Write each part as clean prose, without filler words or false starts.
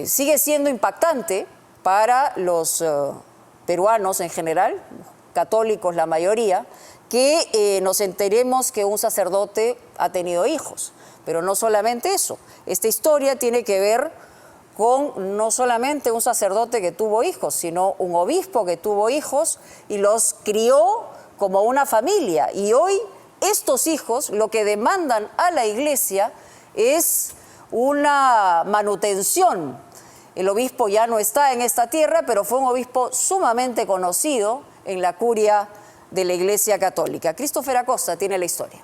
sigue siendo impactante para los peruanos en general, católicos la mayoría, que nos enteremos que un sacerdote ha tenido hijos. Pero no solamente eso, esta historia tiene que ver con no solamente un sacerdote que tuvo hijos, sino un obispo que tuvo hijos y los crió como una familia. Y hoy estos hijos lo que demandan a la Iglesia es una manutención. El obispo ya no está en esta tierra, pero fue un obispo sumamente conocido en la curia de la Iglesia Católica. Christopher Acosta tiene la historia.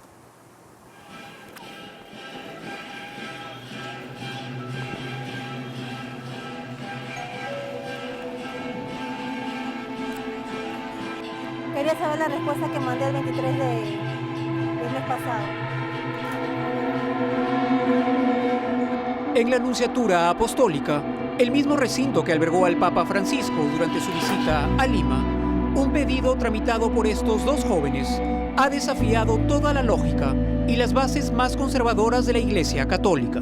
Quería saber la respuesta que mandé el 23 del mes pasado. En la Nunciatura Apostólica, el mismo recinto que albergó al Papa Francisco durante su visita a Lima, un pedido tramitado por estos dos jóvenes ha desafiado toda la lógica y las bases más conservadoras de la Iglesia Católica.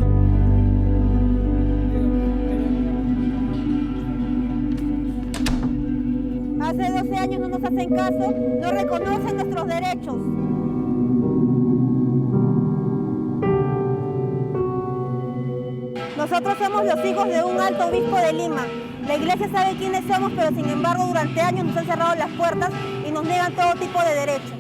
Hace 12 años no nos hacen caso, no reconocen nuestros derechos. Nosotros somos los hijos de un alto obispo de Lima. La Iglesia sabe quiénes somos, pero sin embargo durante años nos han cerrado las puertas y nos niegan todo tipo de derechos.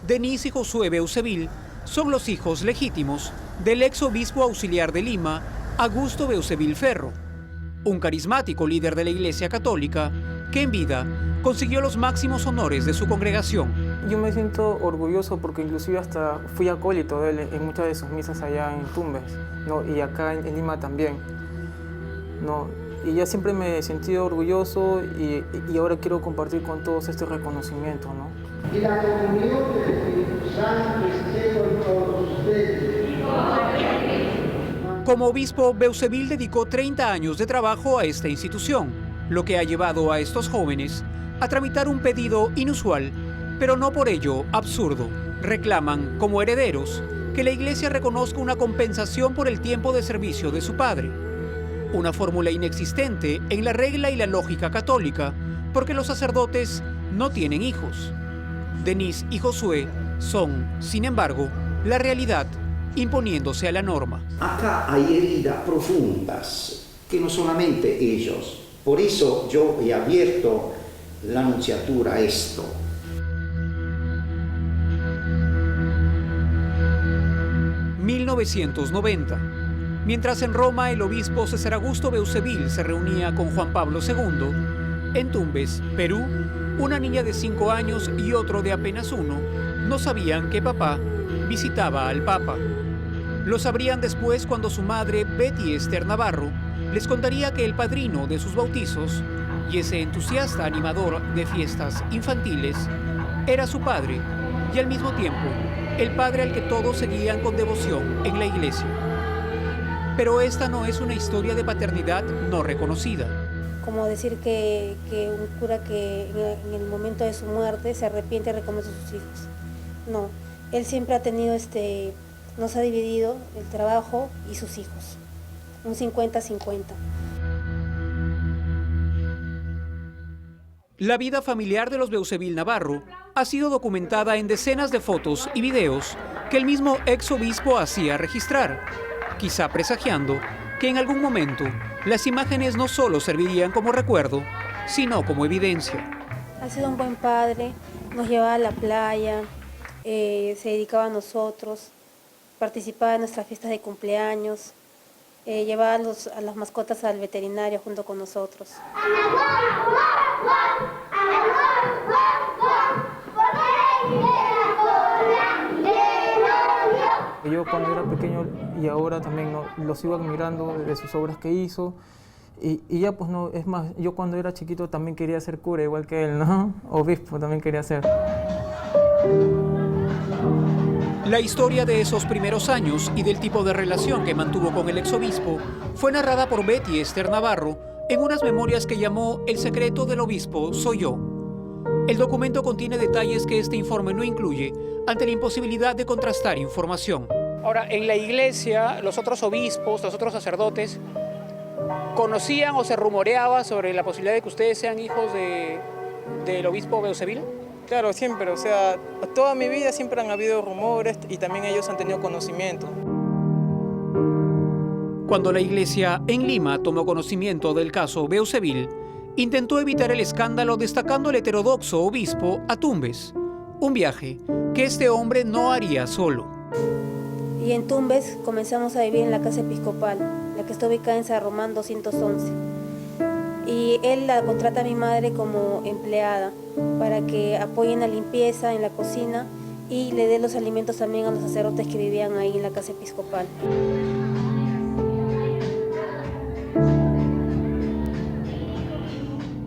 Denise y Josué Beuzeville son los hijos legítimos del ex obispo auxiliar de Lima, Augusto Beuzeville Ferro, un carismático líder de la Iglesia Católica que en vida consiguió los máximos honores de su congregación. Yo me siento orgulloso porque inclusive hasta fui acólito de él en muchas de sus misas allá en Tumbes, ¿no? Y acá en Lima también, ¿no? Y ya siempre me he sentido orgulloso y ahora quiero compartir con todos este reconocimiento, ¿no? Y la comunión del Espíritu Santo esté con todos ustedes. Como obispo, Beuzeville dedicó 30 años de trabajo a esta institución, lo que ha llevado a estos jóvenes a tramitar un pedido inusual, pero no por ello absurdo. Reclaman, como herederos, que la Iglesia reconozca una compensación por el tiempo de servicio de su padre. Una fórmula inexistente en la regla y la lógica católica, porque los sacerdotes no tienen hijos. Denise y Josué son, sin embargo, la realidad imponiéndose a la norma. Acá hay heridas profundas que no solamente ellos. Por eso yo he abierto la Nunciatura a esto. ...1990... Mientras en Roma el obispo César Augusto Beuzeville se reunía con Juan Pablo II, en Tumbes, Perú, una niña de 5 años y otro de apenas 1 no sabían que papá visitaba al Papa. Lo sabrían después cuando su madre, Betty Esther Navarro, les contaría que el padrino de sus bautizos y ese entusiasta animador de fiestas infantiles era su padre y al mismo tiempo el padre al que todos seguían con devoción en la iglesia. Pero esta no es una historia de paternidad no reconocida. Como decir que un cura que en el momento de su muerte se arrepiente y reconoce a sus hijos. No, él siempre ha tenido nos ha dividido el trabajo y sus hijos, un 50-50. La vida familiar de los Beuzeville Navarro ha sido documentada en decenas de fotos y videos que el mismo ex obispo hacía registrar, quizá presagiando que en algún momento las imágenes no solo servirían como recuerdo, sino como evidencia. Ha sido un buen padre, nos llevaba a la playa, se dedicaba a nosotros, participaba en nuestras fiestas de cumpleaños, llevaba a las mascotas al veterinario junto con nosotros. Yo cuando era pequeño y ahora también, ¿no?, lo sigo admirando de sus obras que hizo. Y ya pues no, es más, yo cuando era chiquito también quería ser cura igual que él, ¿no? Obispo también quería ser. La historia de esos primeros años y del tipo de relación que mantuvo con el exobispo fue narrada por Betty Esther Navarro en unas memorias que llamó El secreto del obispo soy yo. El documento contiene detalles que este informe no incluye ante la imposibilidad de contrastar información. Ahora, en la iglesia, los otros obispos, los otros sacerdotes, ¿conocían o se rumoreaba sobre la posibilidad de que ustedes sean hijos del obispo Beuzeville? Claro, siempre, o sea, toda mi vida siempre han habido rumores y también ellos han tenido conocimiento. Cuando la iglesia en Lima tomó conocimiento del caso Beuzeville, intentó evitar el escándalo destacando al heterodoxo obispo a Tumbes, un viaje que este hombre no haría solo. Y en Tumbes comenzamos a vivir en la casa episcopal, la que está ubicada en San Román 211. Y él la contrata a mi madre como empleada para que apoye en la limpieza, en la cocina y le dé los alimentos también a los sacerdotes que vivían ahí en la casa episcopal.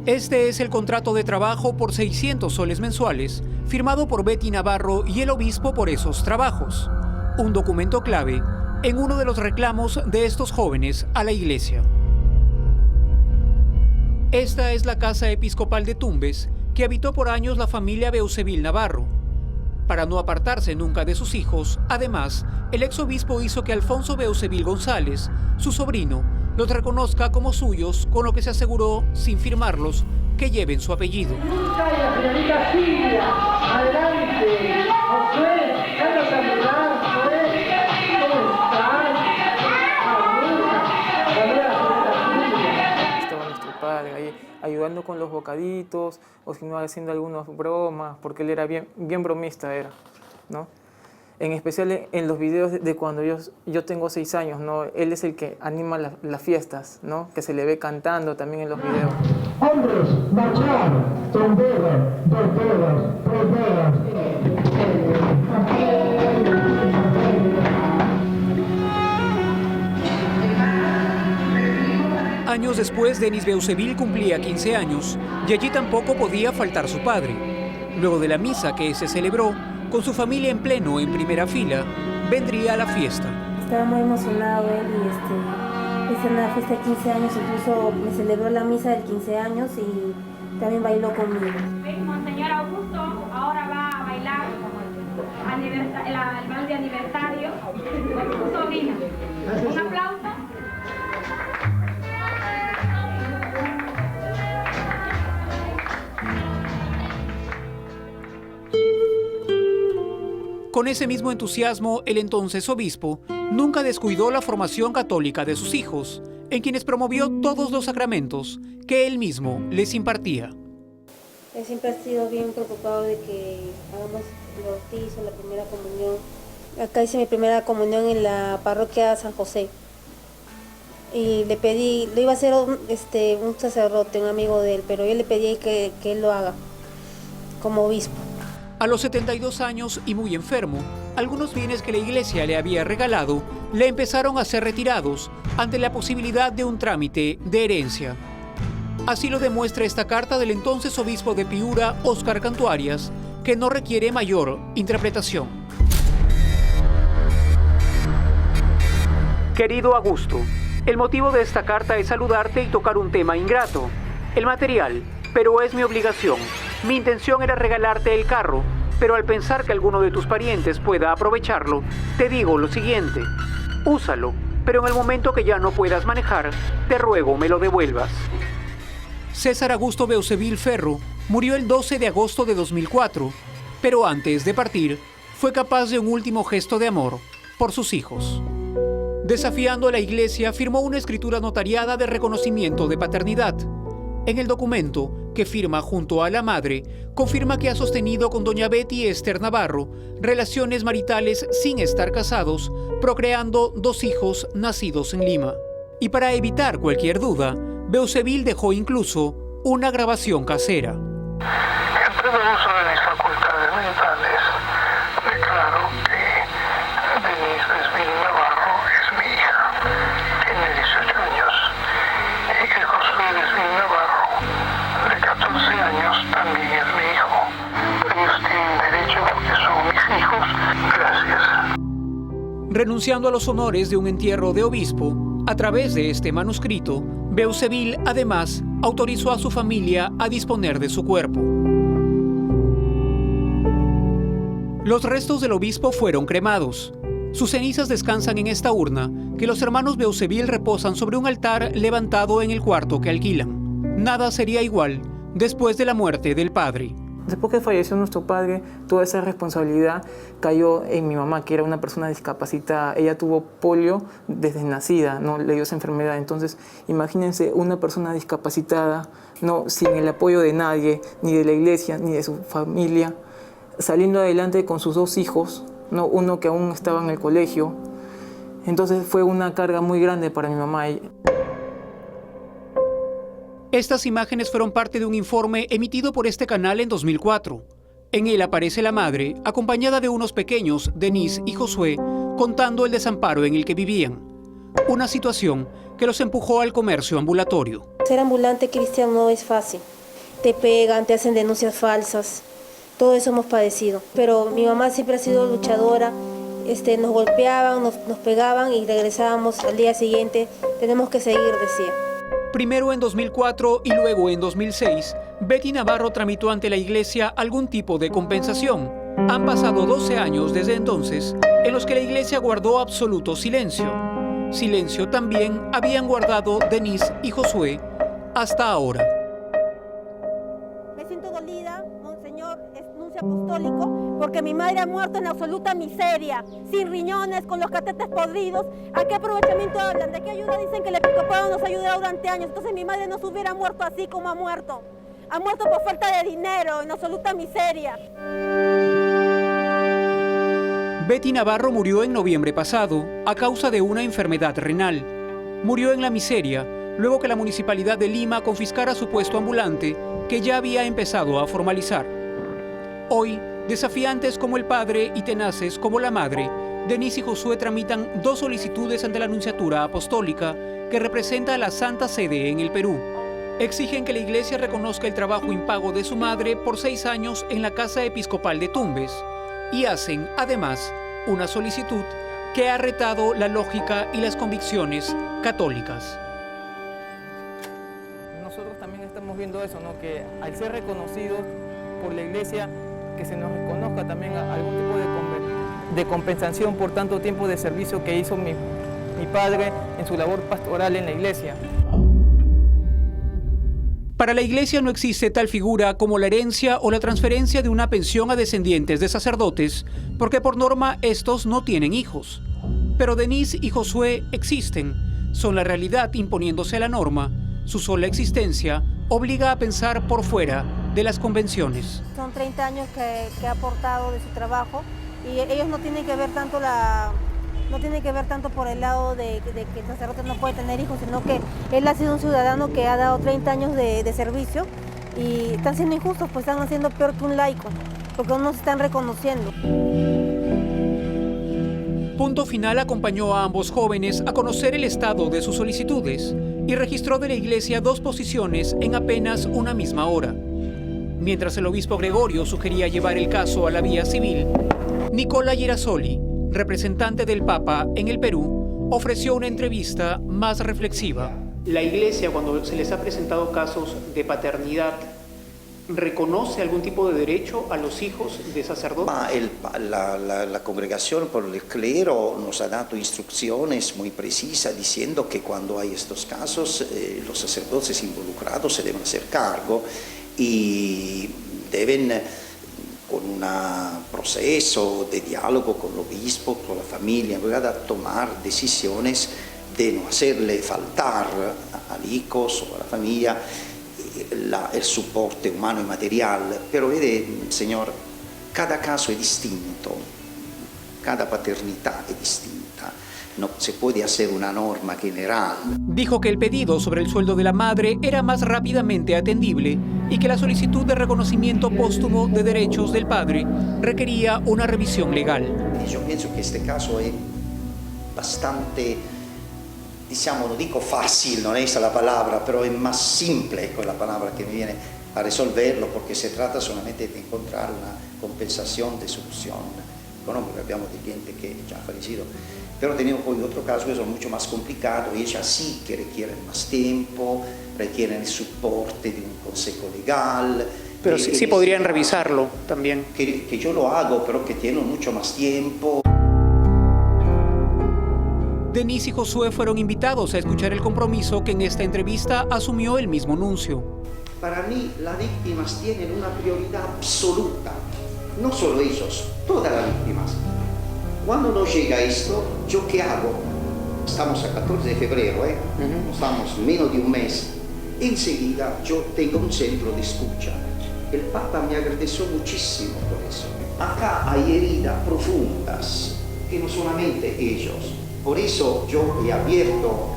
Este es el contrato de trabajo por 600 soles mensuales, firmado por Betty Navarro y el obispo por esos trabajos. Un documento clave en uno de los reclamos de estos jóvenes a la iglesia. Esta es la casa episcopal de Tumbes, que habitó por años la familia Beuzeville Navarro. Para no apartarse nunca de sus hijos, además, el exobispo hizo que Alfonso Beuzeville González, su sobrino, los reconozca como suyos, con lo que se aseguró, sin firmarlos, que lleven su apellido. La señorita Silvia, adelante. Josué, ven a saludar, Josué. ¿Cómo estás? Estaba nuestro padre ahí ayudando con los bocaditos, o si no haciendo algunas bromas, porque él era bien bromista, ¿no? En especial en los videos de cuando yo tengo 6 años, ¿no? Él es el que anima las fiestas, ¿no? Que se le ve cantando también en los videos. Hombres, marchar, trombera, 2 dedos, 3 dedos. Años después, Denis Beuzeville cumplía 15 años y allí tampoco podía faltar su padre. Luego de la misa que se celebró, con su familia en pleno, en primera fila, vendría a la fiesta. Estaba muy emocionado él y es una fiesta de 15 años, incluso me celebró la misa de 15 años y también bailó conmigo. Monseñor Augusto ahora va a bailar el vals de aniversario con su sobrina. Un aplauso. Con ese mismo entusiasmo, el entonces obispo nunca descuidó la formación católica de sus hijos, en quienes promovió todos los sacramentos que él mismo les impartía. Él siempre ha sido bien preocupado de que hagamos el bautizo, la primera comunión. Acá hice mi primera comunión en la parroquia San José. Y le pedí, lo iba a hacer un sacerdote, un amigo de él, pero yo le pedí que él lo haga como obispo. A los 72 años y muy enfermo, algunos bienes que la iglesia le había regalado le empezaron a ser retirados ante la posibilidad de un trámite de herencia. Así lo demuestra esta carta del entonces obispo de Piura, Óscar Cantuarias, que no requiere mayor interpretación. Querido Augusto, el motivo de esta carta es saludarte y tocar un tema ingrato, el material, pero es mi obligación. Mi intención era regalarte el carro, pero al pensar que alguno de tus parientes pueda aprovecharlo, te digo lo siguiente: úsalo, pero en el momento que ya no puedas manejar, te ruego me lo devuelvas. César Augusto Beuzeville Ferro murió el 12 de agosto de 2004, pero antes de partir, fue capaz de un último gesto de amor por sus hijos. Desafiando a la iglesia, firmó una escritura notariada de reconocimiento de paternidad. En el documento, que firma junto a la madre, confirma que ha sostenido con doña Betty Esther Navarro relaciones maritales sin estar casados, procreando 2 hijos nacidos en Lima. Y para evitar cualquier duda, Beuzeville dejó incluso una grabación casera. En pleno uso de mis facultades mentales, declaro que Denise Beuzeville Navarro es mi hija, tiene 18 años, y que Josué Beuzeville Navarro, de 14 años, también es mi hijo. Ellos tienen derecho porque son mis hijos. Gracias. Renunciando a los honores de un entierro de obispo, A través de este manuscrito, Beuzeville, además, autorizó a su familia a disponer de su cuerpo. Los restos del obispo fueron cremados. Sus cenizas descansan en esta urna que los hermanos Beuzeville reposan sobre un altar levantado en el cuarto que alquilan. Nada sería igual después de la muerte del padre. Después que falleció nuestro padre, toda esa responsabilidad cayó en mi mamá, que era una persona discapacitada. Ella tuvo polio desde nacida, ¿no? Le dio esa enfermedad. Entonces, imagínense una persona discapacitada, ¿no? Sin el apoyo de nadie, ni de la iglesia, ni de su familia, saliendo adelante con sus 2 hijos, ¿no? Uno que aún estaba en el colegio. Entonces fue una carga muy grande para mi mamá. Estas imágenes fueron parte de un informe emitido por este canal en 2004. En él aparece la madre, acompañada de unos pequeños, Denise y Josué, contando el desamparo en el que vivían. Una situación que los empujó al comercio ambulatorio. Ser ambulante, Cristian, no es fácil. Te pegan, te hacen denuncias falsas. Todo eso hemos padecido. Pero mi mamá siempre ha sido luchadora. Nos golpeaban, nos pegaban y regresábamos al día siguiente. Tenemos que seguir, decía. Primero en 2004 y luego en 2006, Betty Navarro tramitó ante la iglesia algún tipo de compensación. Han pasado 12 años desde entonces en los que la iglesia guardó absoluto silencio. Silencio también habían guardado Denise y Josué hasta ahora. Me siento dolida, monseñor, es nuncio apostólico, porque mi madre ha muerto en absoluta miseria, sin riñones, con los catetes podridos. ¿A qué aprovechamiento hablan? ¿De qué ayuda dicen que el episcopado nos ha ayudado durante años? Entonces mi madre no se hubiera muerto así como ha muerto. Ha muerto por falta de dinero, en absoluta miseria. Betty Navarro murió en noviembre pasado a causa de una enfermedad renal. Murió en la miseria luego que la Municipalidad de Lima confiscara su puesto ambulante que ya había empezado a formalizar. Hoy, desafiantes como el padre y tenaces como la madre, Denise y Josué tramitan 2 solicitudes ante la Nunciatura Apostólica que representa a la Santa Sede en el Perú. Exigen que la Iglesia reconozca el trabajo impago de su madre por 6 años en la Casa Episcopal de Tumbes y hacen, además, una solicitud que ha retado la lógica y las convicciones católicas. Nosotros también estamos viendo eso, ¿no? Que al ser reconocidos por la Iglesia, que se nos reconozca también algún tipo de compensación por tanto tiempo de servicio que hizo mi padre en su labor pastoral en la Iglesia. Para la Iglesia no existe tal figura como la herencia o la transferencia de una pensión a descendientes de sacerdotes, porque por norma estos no tienen hijos. Pero Denise y Josué existen, son la realidad imponiéndose a la norma. Su sola existencia obliga a pensar por fuera de las convenciones. Son 30 años que ha aportado de su trabajo y ellos no tienen que ver tanto por el lado de que el sacerdote no puede tener hijos, sino que él ha sido un ciudadano que ha dado 30 años de servicio y están siendo injustos, pues están haciendo peor que un laico, porque no se están reconociendo. Punto Final acompañó a ambos jóvenes a conocer el estado de sus solicitudes y registró de la Iglesia 2 posiciones en apenas una misma hora. Mientras el obispo Gregorio sugería llevar el caso a la vía civil, Nicola Girasoli, representante del Papa en el Perú, ofreció una entrevista más reflexiva. La Iglesia, cuando se les ha presentado casos de paternidad, ¿reconoce algún tipo de derecho a los hijos de sacerdotes? La congregación por el clero nos ha dado instrucciones muy precisas diciendo que cuando hay estos casos los sacerdotes involucrados se deben hacer cargo y deben, con un proceso de diálogo con el obispo, con la familia, tomar decisiones de no hacerle faltar al hijo o a la familia el soporte humano y material. Pero vede, Señor, cada caso es distinto, cada paternidad es distinta. No se puede hacer una norma general. Dijo que el pedido sobre el sueldo de la madre era más rápidamente atendible y que la solicitud de reconocimiento póstumo de derechos del padre requería una revisión legal. Yo pienso que este caso es bastante, no dico fácil, no es esa la palabra, pero es más simple con la palabra que me viene a resolverlo, porque se trata solamente de encontrar una compensación de solución económico, hablamos de gente que ya ha fallecido. Pero tenemos hoy otro caso que son mucho más complicados, ellas sí que requieren más tiempo, requieren el soporte de un consejo legal. Pero sí podrían revisarlo también. Que yo lo hago, pero que tienen mucho más tiempo. Denise y Josué fueron invitados a escuchar el compromiso que en esta entrevista asumió el mismo nuncio. Para mí, las víctimas tienen una prioridad absoluta. No solo ellos, todas las víctimas. Cuando nos llega esto, ¿yo qué hago? Estamos a 14 de febrero, estamos menos de un mes. Enseguida yo tengo un centro de escucha. El Papa me agradeció muchísimo por eso. Acá hay heridas profundas, que no solamente ellos. Por eso yo he abierto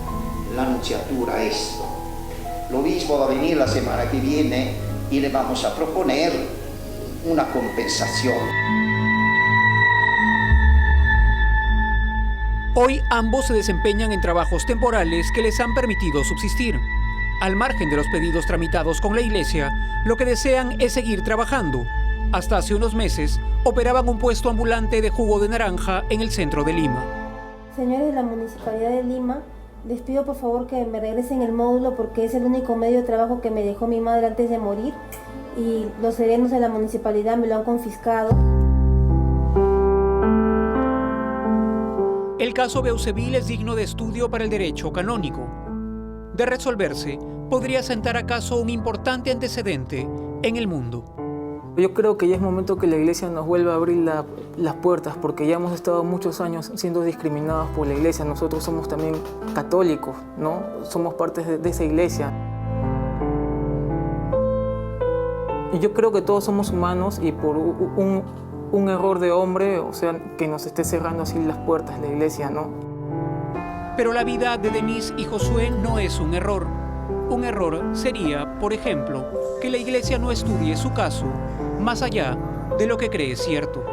la nunciatura a esto. El obispo va a venir la semana que viene y le vamos a proponer una compensación. Hoy ambos se desempeñan en trabajos temporales que les han permitido subsistir. Al margen de los pedidos tramitados con la iglesia, lo que desean es seguir trabajando. Hasta hace unos meses operaban un puesto ambulante de jugo de naranja en el centro de Lima. Señores de la Municipalidad de Lima, les pido por favor que me regresen el módulo porque es el único medio de trabajo que me dejó mi madre antes de morir y los serenos de la municipalidad me lo han confiscado. El caso Beuzevil es digno de estudio para el derecho canónico. De resolverse, podría sentar acaso un importante antecedente en el mundo. Yo creo que ya es momento que la iglesia nos vuelva a abrir las puertas porque ya hemos estado muchos años siendo discriminados por la iglesia. Nosotros somos también católicos, ¿no? Somos parte de esa iglesia. Y yo creo que todos somos humanos y por un error de hombre, o sea, que nos esté cerrando así las puertas la iglesia, ¿no? Pero la vida de Denise y Josué no es un error. Un error sería, por ejemplo, que la iglesia no estudie su caso más allá de lo que cree cierto.